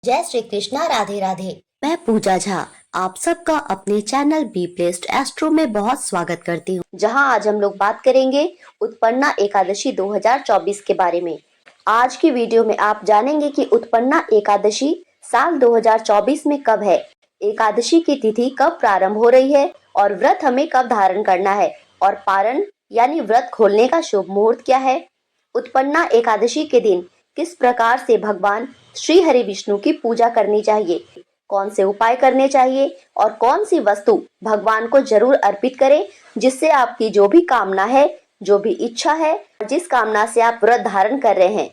जय श्री कृष्णा, राधे राधे। मैं पूजा झा आप सबका अपने चैनल बी प्लेस्ड एस्ट्रो में बहुत स्वागत करती हूँ, जहां आज हम लोग बात करेंगे उत्पन्ना एकादशी 2024 के बारे में। आज की वीडियो में आप जानेंगे कि उत्पन्ना एकादशी साल 2024 में कब है, एकादशी की तिथि कब प्रारंभ हो रही है और व्रत हमें कब धारण करना है, और पारण यानी व्रत खोलने का शुभ मुहूर्त क्या है। उत्पन्ना एकादशी के दिन किस प्रकार से भगवान श्री हरि विष्णु की पूजा करनी चाहिए, कौन से उपाय करने चाहिए और कौन सी वस्तु भगवान को जरूर अर्पित करें, जिससे आपकी जो भी कामना है, जो भी इच्छा है, जिस कामना से आप व्रत धारण कर रहे हैं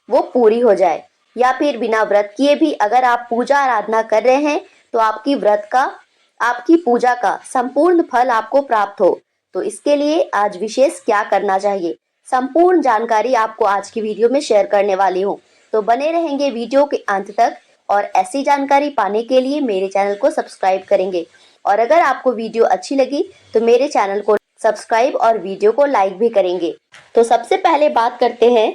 वो पूरी हो जाए, या फिर बिना व्रत किए भी अगर आप पूजा आराधना कर रहे हैं तो आपकी पूजा का संपूर्ण फल आपको प्राप्त हो। तो इसके लिए आज विशेष क्या करना चाहिए, संपूर्ण जानकारी आपको आज की वीडियो में शेयर करने वाली हूँ। तो बने रहेंगे वीडियो के अंत तक, और ऐसी जानकारी पाने के लिए मेरे चैनल को सब्सक्राइब करेंगे। और अगर आपको वीडियो अच्छी लगी तो मेरे चैनल को सब्सक्राइब और वीडियो को लाइक भी करेंगे। तो सबसे पहले बात करते हैं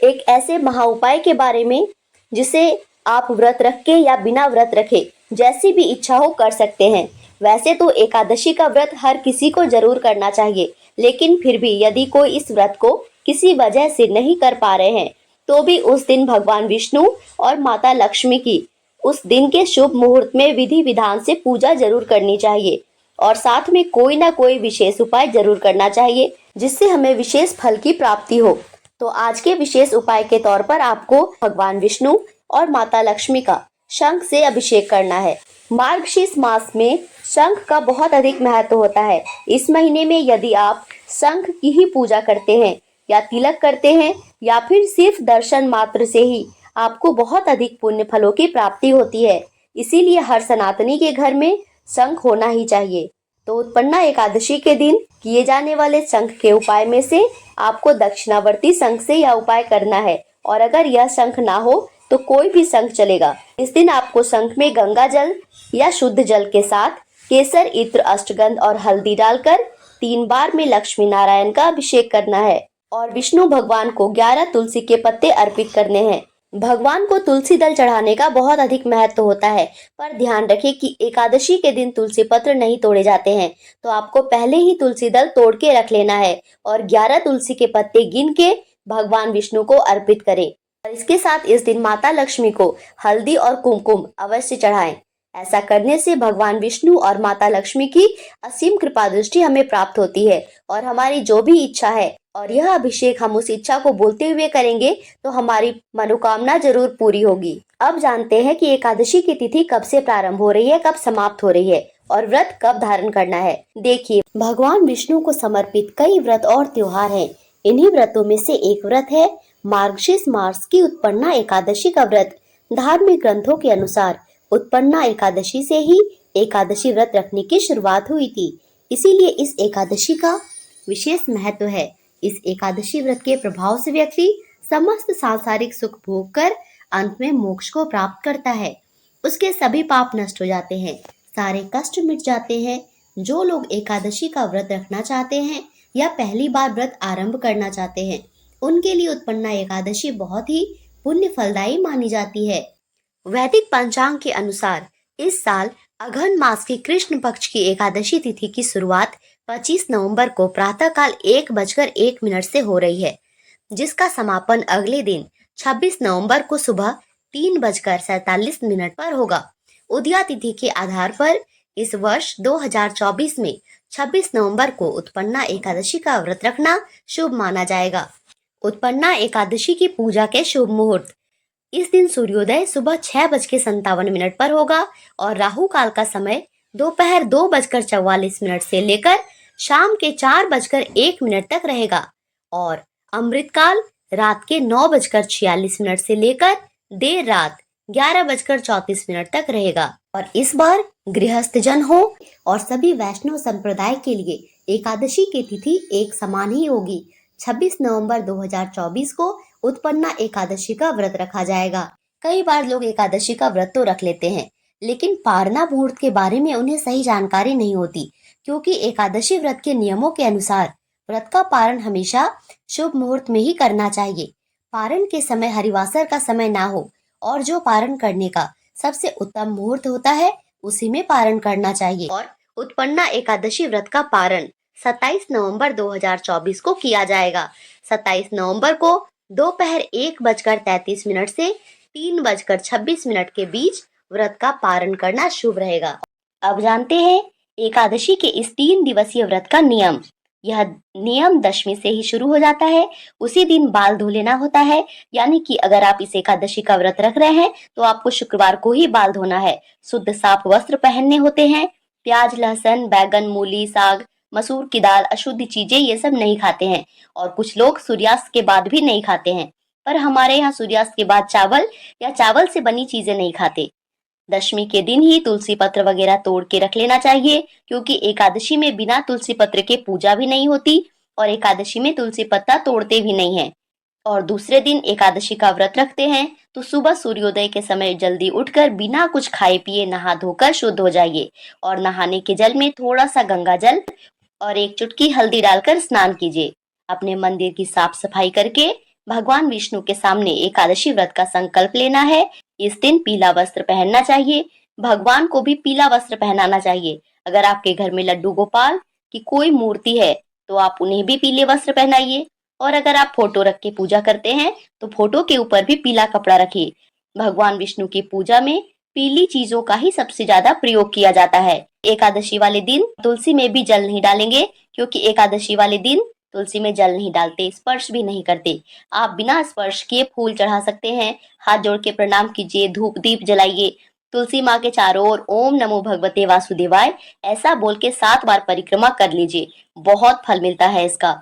एक ऐसे महा उपाय के बारे में जिसे आप व्रत रख के या बिना व्रत रखे जैसी भी इच्छा हो कर सकते हैं। वैसे तो एकादशी का व्रत हर किसी को जरूर करना चाहिए, लेकिन फिर भी यदि कोई इस व्रत को किसी वजह से नहीं कर पा रहे हैं तो भी उस दिन भगवान विष्णु और माता लक्ष्मी की उस दिन के शुभ मुहूर्त में विधि विधान से पूजा जरूर करनी चाहिए, और साथ में कोई ना कोई विशेष उपाय जरूर करना चाहिए जिससे हमें विशेष फल की प्राप्ति हो। तो आज के विशेष उपाय के तौर पर आपको भगवान विष्णु और माता लक्ष्मी का शंख से अभिषेक करना है। मार्गशीर्ष मास में शंख का बहुत अधिक महत्व होता है। इस महीने में यदि आप शंख की ही पूजा करते हैं या तिलक करते हैं या फिर सिर्फ दर्शन मात्र से ही आपको बहुत अधिक पुण्य फलों की प्राप्ति होती है। इसीलिए हर सनातनी के घर में शंख होना ही चाहिए। तो उत्पन्ना एकादशी के दिन किए जाने वाले शंख के उपाय में से आपको दक्षिणावर्ती शंख से यह उपाय करना है, और अगर यह शंख ना हो तो कोई भी शंख चलेगा। इस दिन आपको शंख में गंगा जल या शुद्ध जल के साथ केसर, इत्र, अष्टगंध और हल्दी डालकर 3 बार में लक्ष्मी नारायण का अभिषेक करना है, और विष्णु भगवान को 11 तुलसी के पत्ते अर्पित करने हैं। भगवान को तुलसी दल चढ़ाने का बहुत अधिक महत्व होता है, पर ध्यान रखें कि एकादशी के दिन तुलसी पत्र नहीं तोड़े जाते हैं। तो आपको पहले ही तुलसी दल तोड़ के रख लेना है और 11 तुलसी के पत्ते गिन के भगवान विष्णु को अर्पित करें। और इसके साथ इस दिन माता लक्ष्मी को हल्दी और कुमकुम अवश्य चढ़ाएं। ऐसा करने से भगवान विष्णु और माता लक्ष्मी की असीम कृपा दृष्टि हमें प्राप्त होती है, और हमारी जो भी इच्छा है और यह अभिषेक हम उस इच्छा को बोलते हुए करेंगे तो हमारी मनोकामना जरूर पूरी होगी। अब जानते हैं कि एकादशी की तिथि कब से प्रारंभ हो रही है, कब समाप्त हो रही है और व्रत कब धारण करना है। देखिए, भगवान विष्णु को समर्पित कई व्रत और त्योहार हैं। इन्हीं व्रतों में से एक व्रत है मार्गशीर्ष मास की उत्पन्ना एकादशी का व्रत। धार्मिक ग्रंथों के अनुसार उत्पन्ना एकादशी से ही एकादशी व्रत रखने की शुरुआत हुई थी, इसीलिए इस एकादशी का विशेष महत्व है। इस एकादशी व्रत के प्रभाव से व्यक्ति समस्त सांसारिक सुख भोग कर अंत में मोक्ष को प्राप्त करता है। उसके सभी पाप नष्ट हो जाते हैं, सारे कष्ट मिट जाते हैं। जो लोग एकादशी का व्रत रखना चाहते हैं या पहली बार व्रत आरंभ करना चाहते हैं, उनके लिए उत्पन्ना एकादशी बहुत ही पुण्य फलदायी मानी जाती है। वैदिक पंचांग के अनुसार इस साल अघन मास की कृष्ण पक्ष की एकादशी तिथि की शुरुआत 25 नवंबर को प्रातःकाल 1:01 से हो रही है, जिसका समापन अगले दिन 26 नवंबर को सुबह 3:47 पर होगा। उदया तिथि के आधार पर इस वर्ष 2024 में 26 नवंबर को उत्पन्ना एकादशी का व्रत रखना शुभ माना जाएगा। उत्पन्ना एकादशी की पूजा के शुभ मुहूर्त। इस दिन सूर्योदय सुबह 6:57 पर होगा और राहु काल का समय दोपहर 2:44 से लेकर शाम के 4:01 तक रहेगा, और अमृत काल रात के 9:46 से लेकर देर रात 11:34 तक रहेगा। और इस बार गृहस्थ जन हो और सभी वैष्णव संप्रदाय के लिए एकादशी की तिथि एक समान ही होगी। 26 नवंबर 2024 को उत्पन्ना एकादशी का व्रत रखा जाएगा। कई बार लोग एकादशी का व्रत तो रख लेते हैं, लेकिन पारना मुहूर्त के बारे में उन्हें सही जानकारी नहीं होती, क्योंकि एकादशी व्रत के नियमों के अनुसार व्रत का पारण हमेशा शुभ मुहूर्त में ही करना चाहिए। पारण के समय हरिवासर का समय ना हो और जो पारण करने का सबसे उत्तम मुहूर्त होता है उसी में पारण करना चाहिए। और उत्पन्ना एकादशी व्रत का पारण 27 नवंबर 2024 को किया जाएगा। 27 नवंबर को दोपहर 1:33 से 3:26 के बीच व्रत का पारण करना शुभ रहेगा। अब जानते हैं एकादशी के इस 3 दिवसीय व्रत का नियम। यह नियम दशमी से ही शुरू हो जाता है। उसी दिन बाल धो लेना होता है, यानी कि अगर आप इस एकादशी का व्रत रख रहे हैं तो आपको शुक्रवार को ही बाल धोना है। शुद्ध साफ वस्त्र पहनने होते हैं। प्याज, लहसुन, बैगन, मूली, साग, मसूर की दाल, अशुद्ध चीजें ये सब नहीं खाते हैं। और कुछ लोग सूर्यास्त के बाद भी नहीं खाते हैं, पर हमारे यहाँ सूर्यास्त के बाद चावल या चावल से बनी चीजें नहीं खाते। दशमी के दिन ही तुलसी पत्र वगैरह तोड़ के रख लेना चाहिए, क्योंकि एकादशी में बिना तुलसी पत्र के पूजा भी नहीं होती और एकादशी में तुलसी पत्ता तोड़ते भी नहीं है। और दूसरे दिन एकादशी का व्रत रखते हैं तो सुबह सूर्योदय के समय जल्दी उठकर बिना कुछ खाए पिए नहा धोकर शुद्ध हो जाइए और नहाने के जल में थोड़ा सा गंगा जल और एक चुटकी हल्दी डालकर स्नान कीजिए। अपने मंदिर की साफ सफाई करके भगवान विष्णु के सामने एकादशी व्रत का संकल्प लेना है। इस दिन पीला वस्त्र पहनना चाहिए। भगवान को भी पीला वस्त्र पहनाना चाहिए। अगर आपके घर में लड्डू गोपाल की कोई मूर्ति है तो आप उन्हें भी पीले वस्त्र पहनाइए। और अगर आप फोटो रख के पूजा करते हैं तो फोटो के ऊपर भी पीला कपड़ा रखिए। भगवान विष्णु की पूजा में पीली चीजों का ही सबसे ज्यादा प्रयोग किया जाता है। एकादशी वाले दिन तुलसी में भी जल नहीं डालेंगे, क्योंकि एकादशी वाले दिन तुलसी में जल नहीं डालते, स्पर्श भी नहीं करते। आप बिना स्पर्श किए फूल चढ़ा सकते हैं। हाथ जोड़ के प्रणाम कीजिए, धूप दीप जलाइए। तुलसी माँ के चारों ओर ओम नमो भगवते वासुदेवाय ऐसा बोल के 7 बार परिक्रमा कर लीजिए। बहुत फल मिलता है इसका।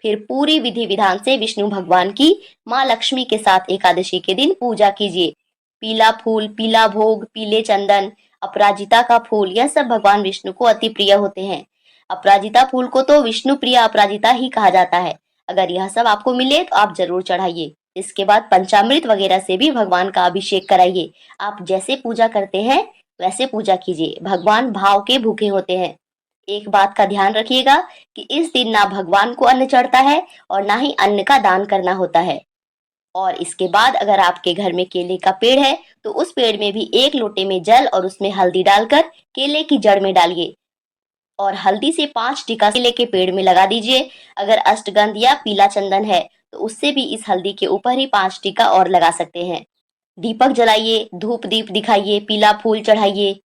फिर पूरी विधि विधान से विष्णु भगवान की माँ लक्ष्मी के साथ एकादशी के दिन पूजा कीजिए। पीला फूल, पीला भोग, पीले चंदन, अपराजिता का फूल, यह सब भगवान विष्णु को अति प्रिय होते हैं। अपराजिता फूल को तो विष्णु प्रिय अपराजिता ही कहा जाता है। अगर यह सब आपको मिले तो आप जरूर चढ़ाइए। इसके बाद पंचामृत वगैरह से भी भगवान का अभिषेक कराइए। आप जैसे पूजा करते हैं वैसे पूजा कीजिए। भगवान भाव के भूखे होते हैं। एक बात का ध्यान रखिएगा कि इस दिन ना भगवान को अन्न चढ़ता है और ना ही अन्न का दान करना होता है। और इसके बाद अगर आपके घर में केले का पेड़ है तो उस पेड़ में भी 1 लोटे में जल और उसमें हल्दी डालकर केले की जड़ में डालिए और हल्दी से 5 टीका केले के पेड़ में लगा दीजिए। अगर अष्टगंध या पीला चंदन है तो उससे भी इस हल्दी के ऊपर ही 5 टीका और लगा सकते हैं। दीपक जलाइए, धूप दीप दिखाइए, पीला फूल चढ़ाइए।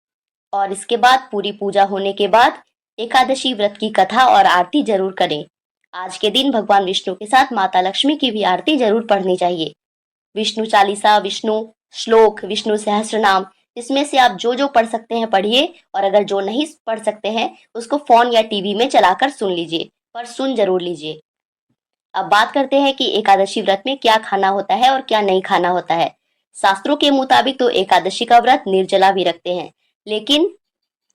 और इसके बाद पूरी पूजा होने के बाद एकादशी व्रत की कथा और आरती जरूर करें। आज के दिन भगवान विष्णु के साथ माता लक्ष्मी की भी आरती जरूर पढ़नी चाहिए। विष्णु चालीसा, विष्णु श्लोक, विष्णु सहस्त्र नाम, इसमें से आप जो जो पढ़ सकते हैं पढ़िए और अगर जो नहीं पढ़ सकते हैं उसको फोन या टीवी में चलाकर सुन लीजिए, पर सुन जरूर लीजिए। अब बात करते हैं कि एकादशी व्रत में क्या खाना होता है और क्या नहीं खाना होता है। शास्त्रों के मुताबिक तो एकादशी का व्रत निर्जला भी रखते हैं, लेकिन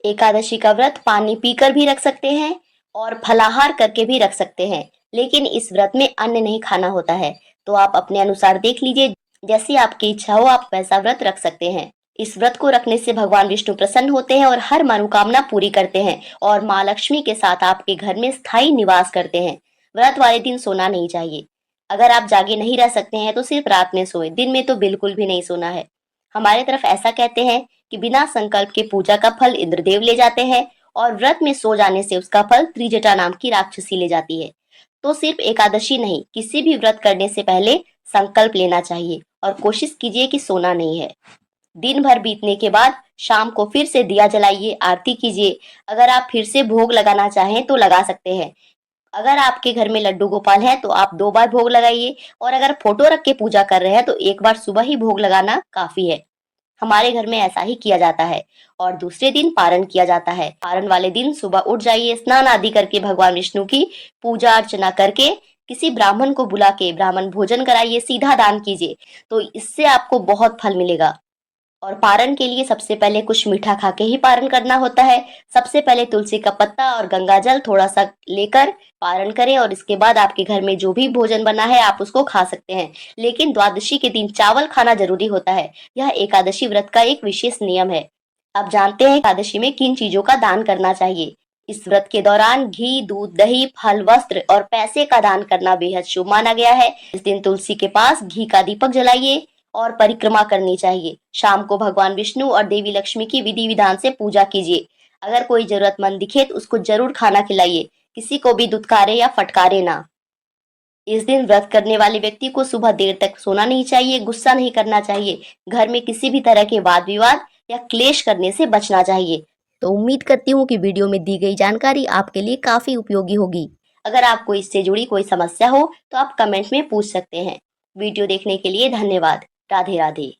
एकादशी का व्रत पानी पीकर भी रख सकते हैं और फलाहार करके भी रख सकते हैं। लेकिन इस व्रत में अन्न नहीं खाना होता है, तो आप अपने अनुसार देख लीजिए, जैसी आपकी इच्छा हो आप वैसा व्रत रख सकते हैं। इस व्रत को रखने से भगवान विष्णु प्रसन्न होते हैं और हर मनोकामना पूरी करते हैं और माँ लक्ष्मी के साथ आपके घर में स्थायी निवास करते हैं। व्रत वाले दिन सोना नहीं चाहिए। अगर आप जागे नहीं रह सकते हैं तो सिर्फ रात में सोए, दिन में तो बिल्कुल भी नहीं सोना है। हमारे तरफ ऐसा कहते हैं कि बिना संकल्प के पूजा का फल इंद्रदेव ले जाते हैं और व्रत में सो जाने से उसका फल त्रिजटा नाम की राक्षसी ले जाती है। तो सिर्फ एकादशी नहीं, किसी भी व्रत करने से पहले संकल्प लेना चाहिए और कोशिश कीजिए कि सोना नहीं है। दिन भर बीतने के बाद शाम को फिर से दिया जलाइए, आरती कीजिए। अगर आप फिर से भोग लगाना चाहें तो लगा सकते हैं। अगर आपके घर में लड्डू गोपाल है तो आप 2 बार भोग लगाइए और अगर फोटो रख के पूजा कर रहे हैं तो 1 बार सुबह ही भोग लगाना काफी है। हमारे घर में ऐसा ही किया जाता है। और दूसरे दिन पारण किया जाता है। पारण वाले दिन सुबह उठ जाइए, स्नान आदि करके भगवान विष्णु की पूजा अर्चना करके किसी ब्राह्मण को बुला के ब्राह्मण भोजन कराइए, सीधा दान कीजिए, तो इससे आपको बहुत फल मिलेगा। और पारण के लिए सबसे पहले कुछ मीठा खा के ही पारण करना होता है। सबसे पहले तुलसी का पत्ता और गंगा जल थोड़ा सा लेकर पारण करें और इसके बाद आपके घर में जो भी भोजन बना है आप उसको खा सकते हैं। लेकिन द्वादशी के दिन चावल खाना जरूरी होता है। यह एकादशी व्रत का एक विशेष नियम है। अब जानते हैं एकादशी में किन चीजों का दान करना चाहिए। इस व्रत के दौरान घी, दूध, दही, फल, वस्त्र और पैसे का दान करना बेहद शुभ माना गया है। इस दिन तुलसी के पास घी का दीपक जलाइए और परिक्रमा करनी चाहिए। शाम को भगवान विष्णु और देवी लक्ष्मी की विधि विधान से पूजा कीजिए। अगर कोई जरूरतमंद दिखे तो उसको जरूर खाना खिलाइए। किसी को भी दुत्कारे या फटकारे ना। इस दिन व्रत करने वाले व्यक्ति को सुबह देर तक सोना नहीं चाहिए, गुस्सा नहीं करना चाहिए, घर में किसी भी तरह के वाद विवाद या क्लेश करने से बचना चाहिए। तो उम्मीद करती हूँ कि वीडियो में दी गई जानकारी आपके लिए काफी उपयोगी होगी। अगर आपको इससे जुड़ी कोई समस्या हो तो आप कमेंट में पूछ सकते हैं। वीडियो देखने के लिए धन्यवाद। राधे राधे।